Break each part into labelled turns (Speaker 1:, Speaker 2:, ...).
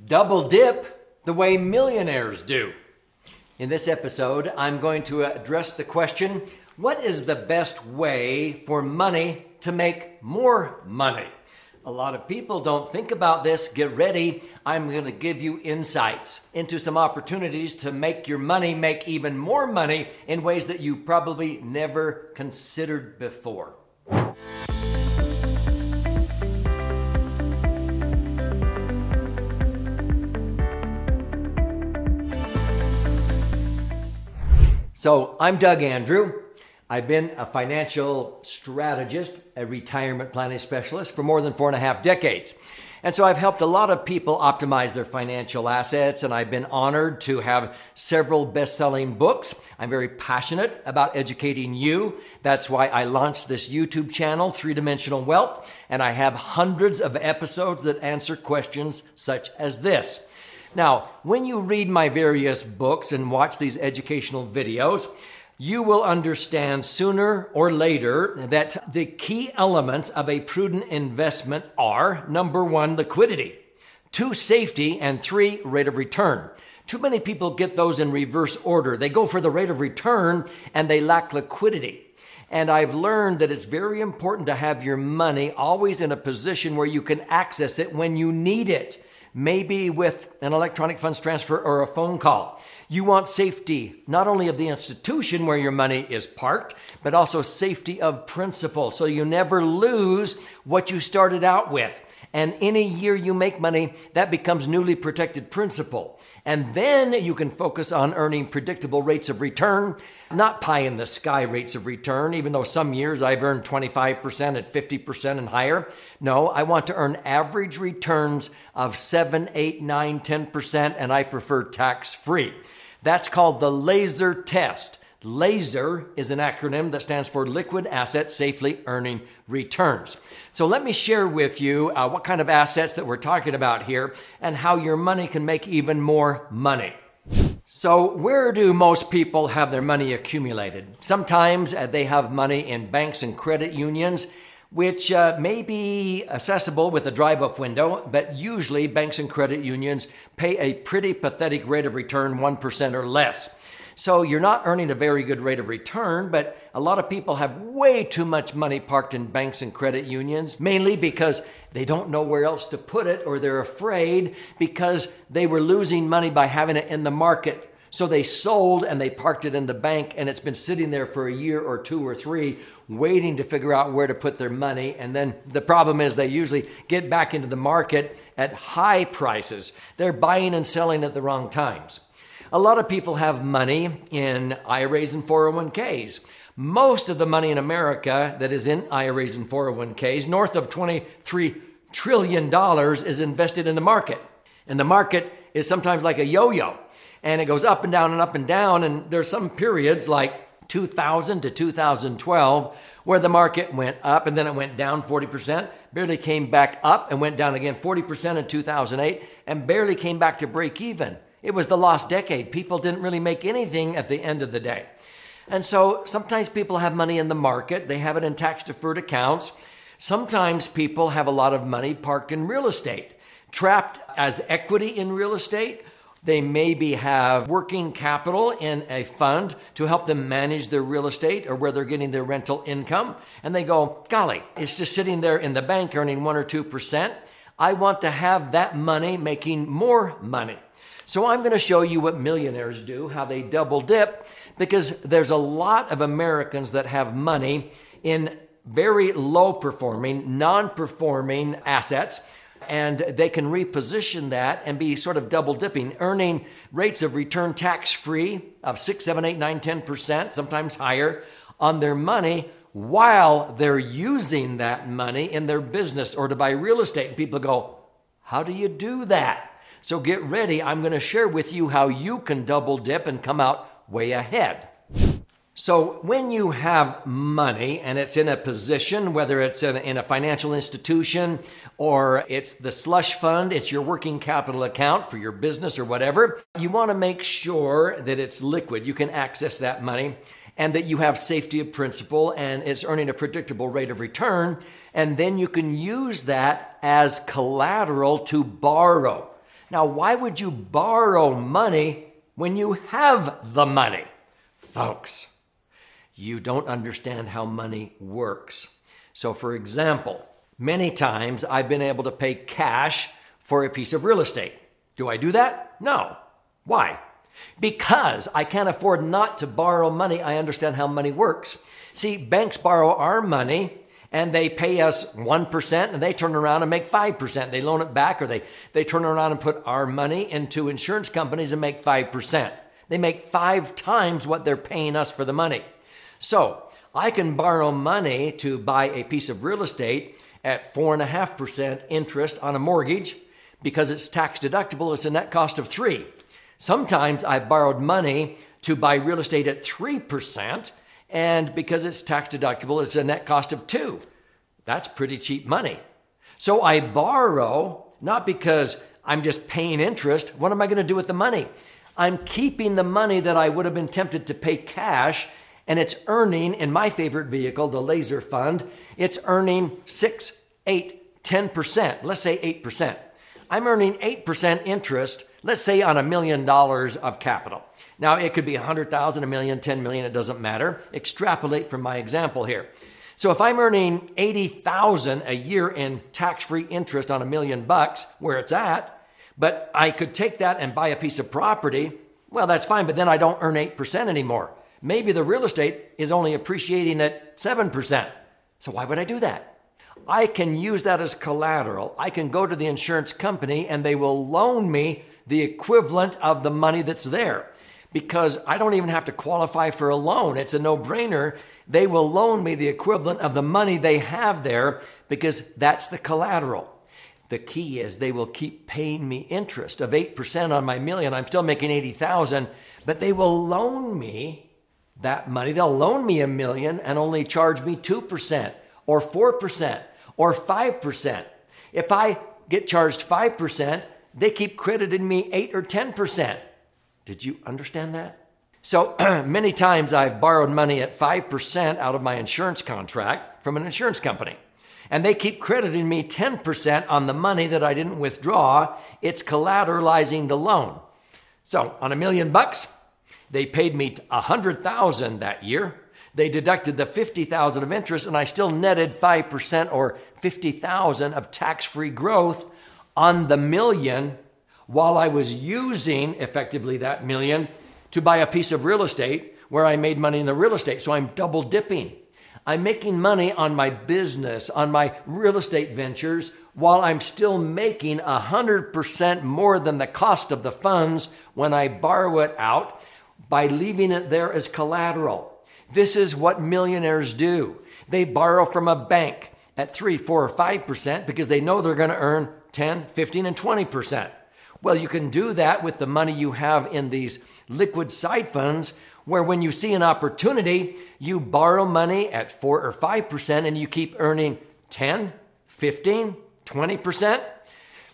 Speaker 1: Double dip the way millionaires do. In this episode, I'm going to address the question, what is the best way for money to make more money? A lot of people don't think about this. Get ready. I'm going to give you insights into some opportunities to make your money make even more money in ways that you probably never considered before. So I'm Doug Andrew. I've been a financial strategist, a retirement planning specialist for more than 4.5 decades. And so I've helped a lot of people optimize their financial assets, and I've been honored to have several best-selling books. I'm very passionate about educating you. That's why I launched this YouTube channel, Three Dimensional Wealth, and I have hundreds of episodes that answer questions such as this. Now, when you read my various books and watch these educational videos, you will understand sooner or later that the key elements of a prudent investment are, number 1, liquidity, 2, safety, and 3, rate of return. Too many people get those in reverse order. They go for the rate of return and they lack liquidity. And I've learned that it's very important to have your money always in a position where you can access it when you need it. Maybe with an electronic funds transfer or a phone call. You want safety, not only of the institution where your money is parked, but also safety of principal. So you never lose what you started out with. And any year you make money, that becomes newly protected principal. And then you can focus on earning predictable rates of return, not pie in the sky rates of return, even though some years I've earned 25% and 50% and higher. No, I want to earn average returns of 7, 8, 9, 10%, and I prefer tax-free. That's called the LASER test. LASER is an acronym that stands for Liquid Asset Safely Earning Returns. So let me share with you what kind of assets that we're talking about here and how your money can make even more money. So where do most people have their money accumulated? Sometimes they have money in banks and credit unions, which may be accessible with a drive-up window, but usually banks and credit unions pay a pretty pathetic rate of return, 1% or less. So you're not earning a very good rate of return, but a lot of people have way too much money parked in banks and credit unions, mainly because they don't know where else to put it, or they're afraid because they were losing money by having it in the market. So they sold and they parked it in the bank, and it's been sitting there for a year or 2 or 3 waiting to figure out where to put their money. And then the problem is they usually get back into the market at high prices. They're buying and selling at the wrong times. A lot of people have money in IRAs and 401ks. Most of the money in America that is in IRAs and 401ks, north of $23 trillion, is invested in the market. And the market is sometimes like a yo-yo. And it goes up and down and up and down. And there's some periods like 2000 to 2012 where the market went up and then it went down 40%, barely came back up and went down again 40% in 2008 and barely came back to break even. It was the lost decade. People didn't really make anything at the end of the day. And so sometimes people have money in the market. They have it in tax-deferred accounts. Sometimes people have a lot of money parked in real estate, trapped as equity in real estate. They maybe have working capital in a fund to help them manage their real estate or where they're getting their rental income. And they go, golly, it's just sitting there in the bank earning 1 or 2%. I want to have that money making more money. So I'm going to show you what millionaires do, how they double dip, because there's a lot of Americans that have money in very low performing, non-performing assets. And they can reposition that and be sort of double dipping, earning rates of return tax-free of 6, 7, 8, 9, 10%, sometimes higher, on their money while they're using that money in their business or to buy real estate. And people go, how do you do that? So get ready. I'm going to share with you how you can double dip and come out way ahead. So when you have money and it's in a position, whether it's in a financial institution or it's the slush fund, it's your working capital account for your business or whatever, you want to make sure that it's liquid. You can access that money and that you have safety of principal and it's earning a predictable rate of return. And then you can use that as collateral to borrow. Now, why would you borrow money when you have the money? Folks, you don't understand how money works. So, for example, many times I've been able to pay cash for a piece of real estate. Do I do that? No. Why? Because I can't afford not to borrow money. I understand how money works. See, banks borrow our money and they pay us 1% and they turn around and make 5%. They loan it back, or they turn around and put our money into insurance companies and make 5%. They make 5 times what they're paying us for the money. So I can borrow money to buy a piece of real estate at 4.5% interest on a mortgage because it's tax deductible. It's a net cost of 3%. Sometimes I borrowed money to buy real estate at 3%, and because it's tax deductible, it's a net cost of 2%. That's pretty cheap money. So I borrow not because I'm just paying interest. What am I going to do with the money? I'm keeping the money that I would have been tempted to pay cash, and it's earning, in my favorite vehicle, the Laser Fund, it's earning 6, 8, 10%. Let's say 8%. I'm earning 8% interest, let's say on $1 million of capital. Now, it could be 100,000, $1 million, 10 million, it doesn't matter. Extrapolate from my example here. So if I'm earning 80,000 a year in tax-free interest on $1 million, where it's at, but I could take that and buy a piece of property, well, that's fine, but then I don't earn 8% anymore. Maybe the real estate is only appreciating at 7%. So why would I do that? I can use that as collateral. I can go to the insurance company and they will loan me the equivalent of the money that's there, because I don't even have to qualify for a loan. It's a no-brainer. They will loan me the equivalent of the money they have there because that's the collateral. The key is they will keep paying me interest of 8% on my $1 million. I'm still making 80,000, but they will loan me that money. They'll loan me $1 million and only charge me 2% or 4% or 5%. If I get charged 5%, they keep crediting me 8 or 10%. Did you understand that? So many times I've borrowed money at 5% out of my insurance contract from an insurance company, and they keep crediting me 10% on the money that I didn't withdraw. It's collateralizing the loan. So on $1 million, they paid me $100,000 that year. They deducted the $50,000 of interest, and I still netted 5% or $50,000 of tax-free growth on the $1 million, while I was using effectively that $1 million to buy a piece of real estate where I made money in the real estate. So I'm double dipping. I'm making money on my business, on my real estate ventures, while I'm still making 100% more than the cost of the funds when I borrow it out by leaving it there as collateral. This is what millionaires do. They borrow from a bank at 3, 4, or 5% because they know they're going to earn 10, 15, and 20%. Well, you can do that with the money you have in these liquid side funds, where when you see an opportunity, you borrow money at 4 or 5% and you keep earning 10, 15, 20%.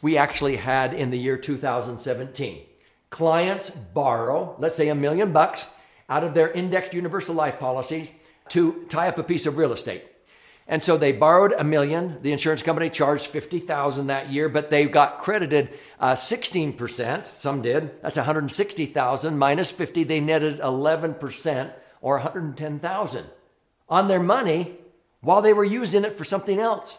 Speaker 1: We actually had in the year 2017, clients borrow, let's say $1 million out of their indexed universal life policies to tie up a piece of real estate. And so they borrowed $1 million. The insurance company charged $50,000 that year, but they got credited 16%. Some did. That's $160,000 minus 50. They netted 11% or $110,000 on their money while they were using it for something else.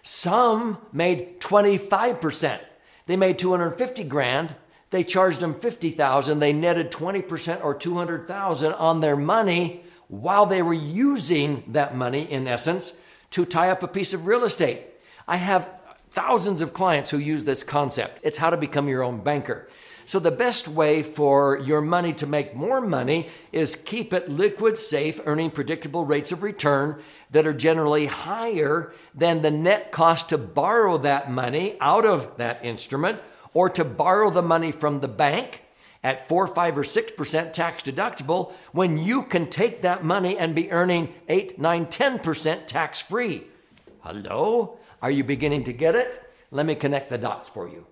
Speaker 1: Some made 25%. They made $250,000. They charged them $50,000. They netted 20% or $200,000 on their money while they were using that money, in essence, to tie up a piece of real estate. I have thousands of clients who use this concept. It's how to become your own banker. So the best way for your money to make more money is keep it liquid, safe, earning predictable rates of return that are generally higher than the net cost to borrow that money out of that instrument, or to borrow the money from the bank at 4, 5, or 6% tax deductible, when you can take that money and be earning 8, 9, 10% tax free. Hello? Are you beginning to get it? Let me connect the dots for you.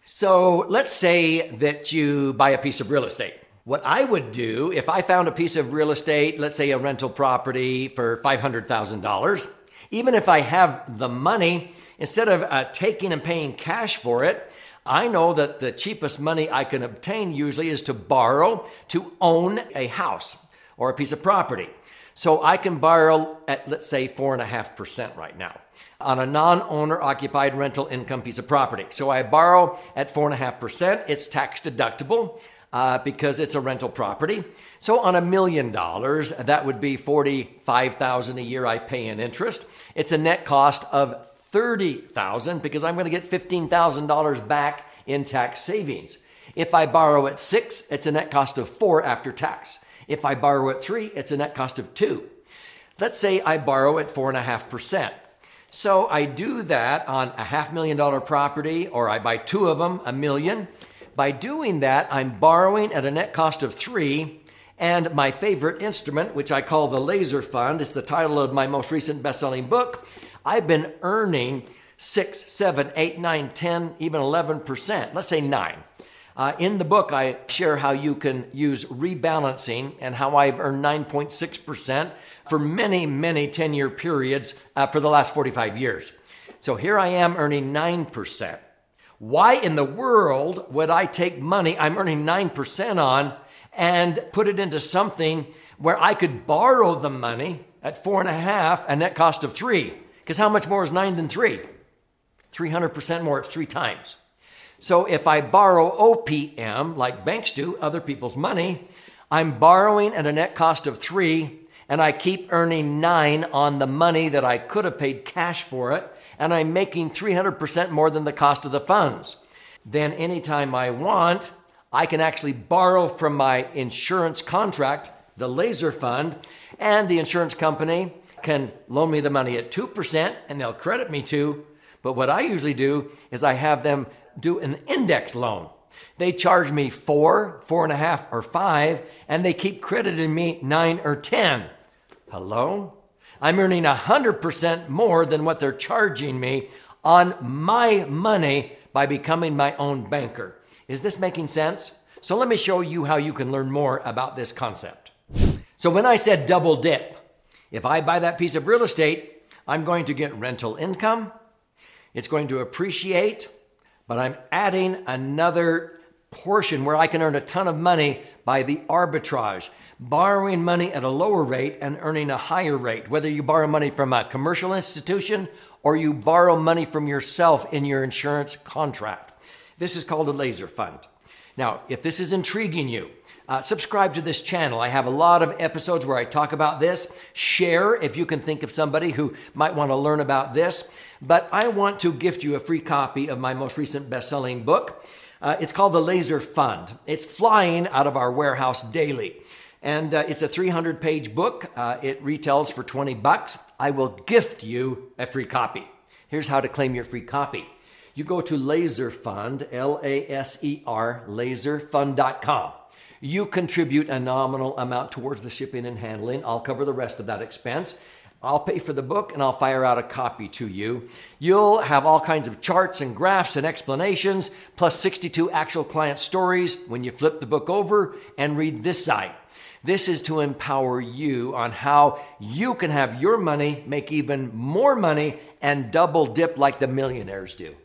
Speaker 1: So let's say that you buy a piece of real estate. What I would do if I found a piece of real estate, let's say a rental property for $500,000, even if I have the money, instead of taking and paying cash for it, I know that the cheapest money I can obtain usually is to borrow to own a house or a piece of property. So I can borrow at, let's say, 4.5% right now on a non-owner occupied rental income piece of property. So I borrow at 4.5%. It's tax deductible because it's a rental property. So on $1 million, that would be $45,000 a year I pay in interest. It's a net cost of $30,000 because I'm going to get $15,000 back in tax savings. If I borrow at 6, it's a net cost of 4 after tax. If I borrow at 3, it's a net cost of 2. Let's say I borrow at 4.5%. So I do that on a $500,000 property, or I buy 2 of them, $1 million. By doing that, I'm borrowing at a net cost of 3. And my favorite instrument, which I call the Laser Fund, is the title of my most recent best-selling book. I've been earning 6, 7, 8, 9, 10, even 11%. Let's say 9. In the book, I share how you can use rebalancing and how I've earned 9.6% for many, many 10-year periods for the last 45 years. So here I am earning 9%. Why in the world would I take money I'm earning 9% on and put it into something where I could borrow the money at 4.5, a net cost of 3? Because how much more is 9 than 3? 300% more, it's 3 times. So if I borrow OPM, like banks do, other people's money, I'm borrowing at a net cost of 3, and I keep earning 9 on the money that I could have paid cash for it, and I'm making 300% more than the cost of the funds. Then anytime I want, I can actually borrow from my insurance contract, the Laser Fund, and the insurance company can loan me the money at 2%, and they'll credit me 2. But what I usually do is I have them do an index loan. They charge me 4, 4.5, or 5, and they keep crediting me 9 or 10. Hello? I'm earning 100% more than what they're charging me on my money by becoming my own banker. Is this making sense? So let me show you how you can learn more about this concept. So when I said double dip, if I buy that piece of real estate, I'm going to get rental income. It's going to appreciate, but I'm adding another portion where I can earn a ton of money by the arbitrage, borrowing money at a lower rate and earning a higher rate, whether you borrow money from a commercial institution or you borrow money from yourself in your insurance contract. This is called a Laser Fund. Now, if this is intriguing you, subscribe to this channel. I have a lot of episodes where I talk about this. Share if you can think of somebody who might want to learn about this. But I want to gift you a free copy of my most recent best-selling book. It's called The Laser Fund. It's flying out of our warehouse daily. And it's a 300-page book. It retails for $20. I will gift you a free copy. Here's how to claim your free copy. You go to Laser Fund, L-A-S-E-R, laserfund.com. You contribute a nominal amount towards the shipping and handling. I'll cover the rest of that expense. I'll pay for the book and I'll fire out a copy to you. You'll have all kinds of charts and graphs and explanations, plus 62 actual client stories when you flip the book over and read this side. This is to empower you on how you can have your money make even more money and double dip like the millionaires do.